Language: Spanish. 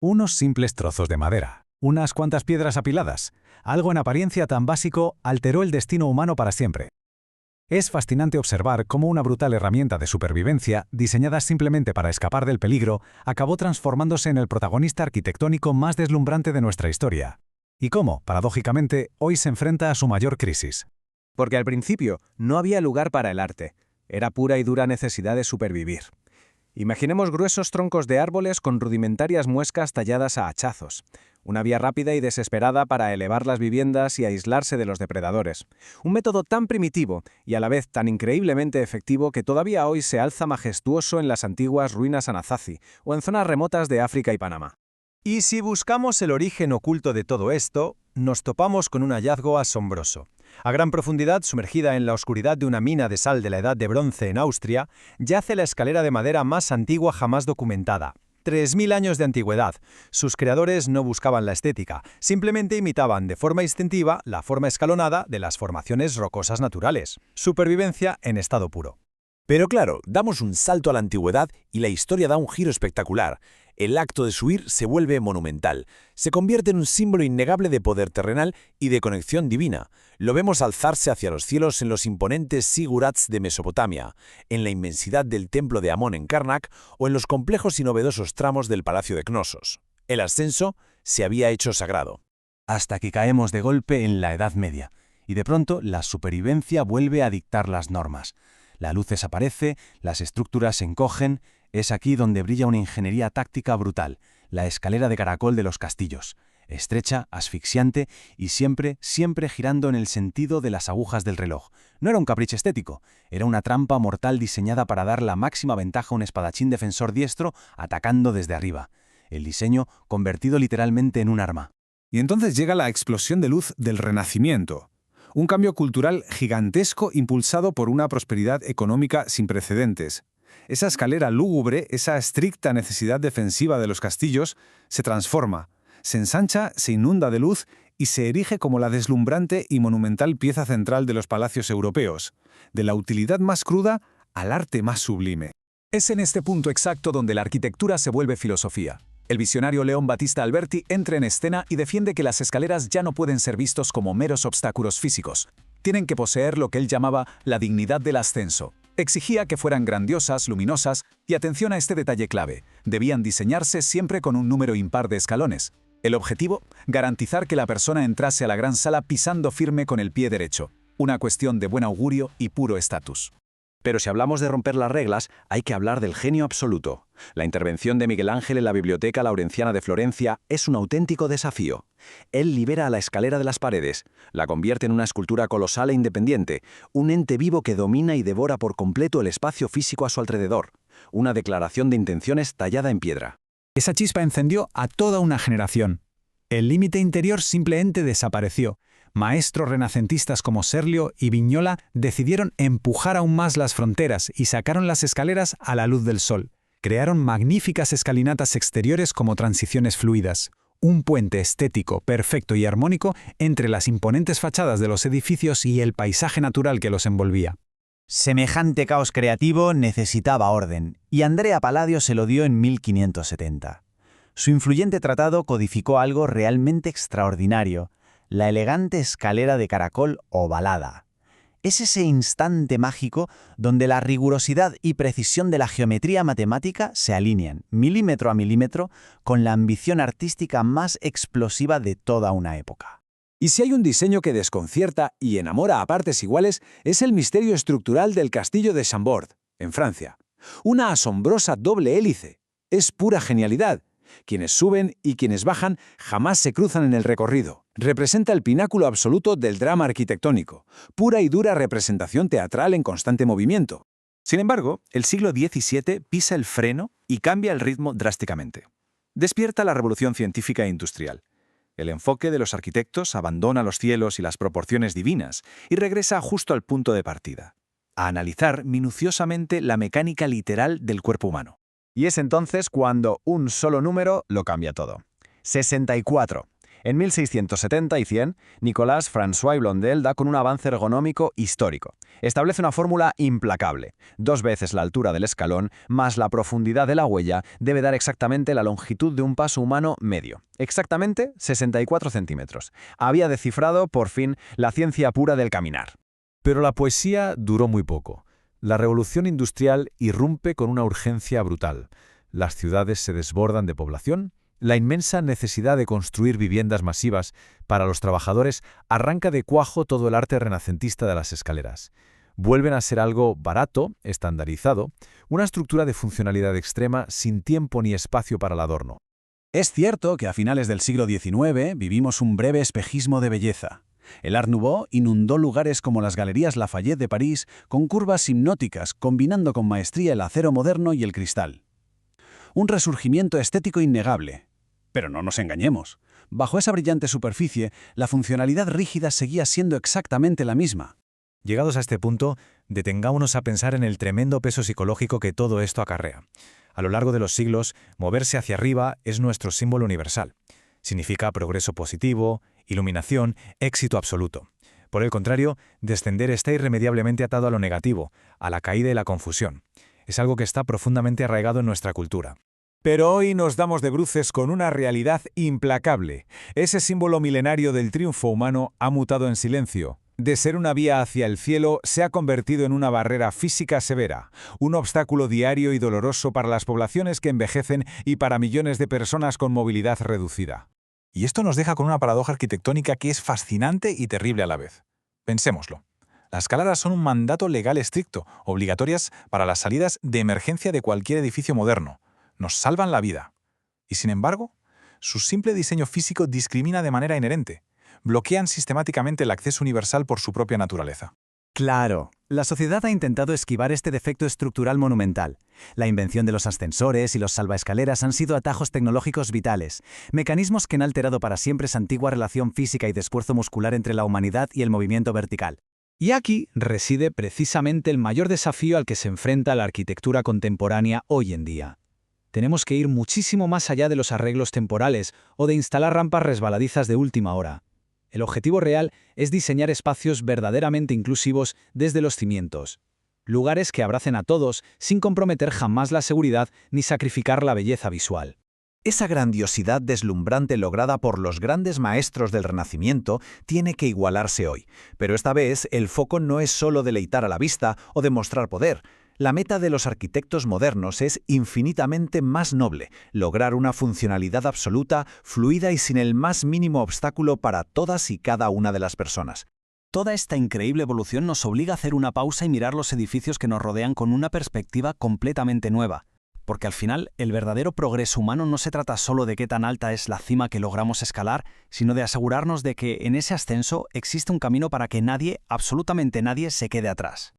Unos simples trozos de madera, unas cuantas piedras apiladas, algo en apariencia tan básico alteró el destino humano para siempre. Es fascinante observar cómo una brutal herramienta de supervivencia, diseñada simplemente para escapar del peligro, acabó transformándose en el protagonista arquitectónico más deslumbrante de nuestra historia. Y cómo, paradójicamente, hoy se enfrenta a su mayor crisis. Porque al principio no había lugar para el arte. Era pura y dura necesidad de supervivir. Imaginemos gruesos troncos de árboles con rudimentarias muescas talladas a hachazos. Una vía rápida y desesperada para elevar las viviendas y aislarse de los depredadores. Un método tan primitivo y a la vez tan increíblemente efectivo que todavía hoy se alza majestuoso en las antiguas ruinas Anasazi o en zonas remotas de África y Panamá. Y si buscamos el origen oculto de todo esto, nos topamos con un hallazgo asombroso. A gran profundidad, sumergida en la oscuridad de una mina de sal de la Edad de Bronce en Austria, yace la escalera de madera más antigua jamás documentada. 3000 años de antigüedad. Sus creadores no buscaban la estética, simplemente imitaban de forma instintiva la forma escalonada de las formaciones rocosas naturales. Supervivencia en estado puro. Pero claro, damos un salto a la antigüedad y la historia da un giro espectacular. El acto de subir se vuelve monumental. Se convierte en un símbolo innegable de poder terrenal y de conexión divina. Lo vemos alzarse hacia los cielos en los imponentes sigurats de Mesopotamia, en la inmensidad del templo de Amón en Karnak o en los complejos y novedosos tramos del palacio de Cnosos. El ascenso se había hecho sagrado. Hasta que caemos de golpe en la Edad Media, y de pronto la supervivencia vuelve a dictar las normas. La luz desaparece, las estructuras se encogen. Es aquí donde brilla una ingeniería táctica brutal, la escalera de caracol de los castillos, estrecha, asfixiante y siempre girando en el sentido de las agujas del reloj. No era un capricho estético, era una trampa mortal diseñada para dar la máxima ventaja a un espadachín defensor diestro atacando desde arriba. El diseño convertido literalmente en un arma. Y entonces llega la explosión de luz del Renacimiento. Un cambio cultural gigantesco impulsado por una prosperidad económica sin precedentes. Esa escalera lúgubre, esa estricta necesidad defensiva de los castillos, se transforma, se ensancha, se inunda de luz y se erige como la deslumbrante y monumental pieza central de los palacios europeos, de la utilidad más cruda al arte más sublime. Es en este punto exacto donde la arquitectura se vuelve filosofía. El visionario León Battista Alberti entra en escena y defiende que las escaleras ya no pueden ser vistos como meros obstáculos físicos. Tienen que poseer lo que él llamaba la dignidad del ascenso. Exigía que fueran grandiosas, luminosas y, atención a este detalle clave, debían diseñarse siempre con un número impar de escalones. El objetivo, garantizar que la persona entrase a la gran sala pisando firme con el pie derecho. Una cuestión de buen augurio y puro estatus. Pero si hablamos de romper las reglas, hay que hablar del genio absoluto. La intervención de Miguel Ángel en la Biblioteca Laurenciana de Florencia es un auténtico desafío. Él libera a la escalera de las paredes, la convierte en una escultura colosal e independiente, un ente vivo que domina y devora por completo el espacio físico a su alrededor, una declaración de intenciones tallada en piedra. Esa chispa encendió a toda una generación. El límite interior simplemente desapareció. Maestros renacentistas como Serlio y Vignola decidieron empujar aún más las fronteras y sacaron las escaleras a la luz del sol. Crearon magníficas escalinatas exteriores como transiciones fluidas, un puente estético, perfecto y armónico entre las imponentes fachadas de los edificios y el paisaje natural que los envolvía. Semejante caos creativo necesitaba orden, y Andrea Palladio se lo dio en 1570. Su influyente tratado codificó algo realmente extraordinario: la elegante escalera de caracol ovalada. Es ese instante mágico donde la rigurosidad y precisión de la geometría matemática se alinean, milímetro a milímetro, con la ambición artística más explosiva de toda una época. Y si hay un diseño que desconcierta y enamora a partes iguales, es el misterio estructural del castillo de Chambord, en Francia. Una asombrosa doble hélice. Es pura genialidad. Quienes suben y quienes bajan jamás se cruzan en el recorrido. Representa el pináculo absoluto del drama arquitectónico, pura y dura representación teatral en constante movimiento. Sin embargo, el siglo XVII pisa el freno y cambia el ritmo drásticamente. Despierta la revolución científica e industrial. El enfoque de los arquitectos abandona los cielos y las proporciones divinas y regresa justo al punto de partida, a analizar minuciosamente la mecánica literal del cuerpo humano. Y es entonces cuando un solo número lo cambia todo. 64. En 1670 y 100, Nicolas François Blondel da con un avance ergonómico histórico. Establece una fórmula implacable. 2 veces la altura del escalón más la profundidad de la huella debe dar exactamente la longitud de un paso humano medio. Exactamente 64 centímetros. Había descifrado, por fin, la ciencia pura del caminar. Pero la poesía duró muy poco. La revolución industrial irrumpe con una urgencia brutal. Las ciudades se desbordan de población. La inmensa necesidad de construir viviendas masivas para los trabajadores arranca de cuajo todo el arte renacentista de las escaleras. Vuelven a ser algo barato, estandarizado, una estructura de funcionalidad extrema sin tiempo ni espacio para el adorno. Es cierto que a finales del siglo XIX vivimos un breve espejismo de belleza. El Art Nouveau inundó lugares como las Galerías Lafayette de París con curvas hipnóticas, combinando con maestría el acero moderno y el cristal. Un resurgimiento estético innegable. Pero no nos engañemos. Bajo esa brillante superficie, la funcionalidad rígida seguía siendo exactamente la misma. Llegados a este punto, detengámonos a pensar en el tremendo peso psicológico que todo esto acarrea. A lo largo de los siglos, moverse hacia arriba es nuestro símbolo universal. Significa progreso positivo, iluminación, éxito absoluto. Por el contrario, descender está irremediablemente atado a lo negativo, a la caída y la confusión. Es algo que está profundamente arraigado en nuestra cultura. Pero hoy nos damos de bruces con una realidad implacable. Ese símbolo milenario del triunfo humano ha mutado en silencio. De ser una vía hacia el cielo, se ha convertido en una barrera física severa, un obstáculo diario y doloroso para las poblaciones que envejecen y para millones de personas con movilidad reducida. Y esto nos deja con una paradoja arquitectónica que es fascinante y terrible a la vez. Pensémoslo. Las escaleras son un mandato legal estricto, obligatorias para las salidas de emergencia de cualquier edificio moderno. Nos salvan la vida. Y sin embargo, su simple diseño físico discrimina de manera inherente. Bloquean sistemáticamente el acceso universal por su propia naturaleza. Claro, la sociedad ha intentado esquivar este defecto estructural monumental. La invención de los ascensores y los salvaescaleras han sido atajos tecnológicos vitales, mecanismos que han alterado para siempre esa antigua relación física y de esfuerzo muscular entre la humanidad y el movimiento vertical. Y aquí reside precisamente el mayor desafío al que se enfrenta la arquitectura contemporánea hoy en día. Tenemos que ir muchísimo más allá de los arreglos temporales o de instalar rampas resbaladizas de última hora. El objetivo real es diseñar espacios verdaderamente inclusivos desde los cimientos. Lugares que abracen a todos sin comprometer jamás la seguridad ni sacrificar la belleza visual. Esa grandiosidad deslumbrante lograda por los grandes maestros del Renacimiento tiene que igualarse hoy. Pero esta vez el foco no es solo deleitar a la vista o demostrar poder. La meta de los arquitectos modernos es infinitamente más noble, lograr una funcionalidad absoluta, fluida y sin el más mínimo obstáculo para todas y cada una de las personas. Toda esta increíble evolución nos obliga a hacer una pausa y mirar los edificios que nos rodean con una perspectiva completamente nueva. Porque al final, el verdadero progreso humano no se trata solo de qué tan alta es la cima que logramos escalar, sino de asegurarnos de que en ese ascenso existe un camino para que nadie, absolutamente nadie, se quede atrás.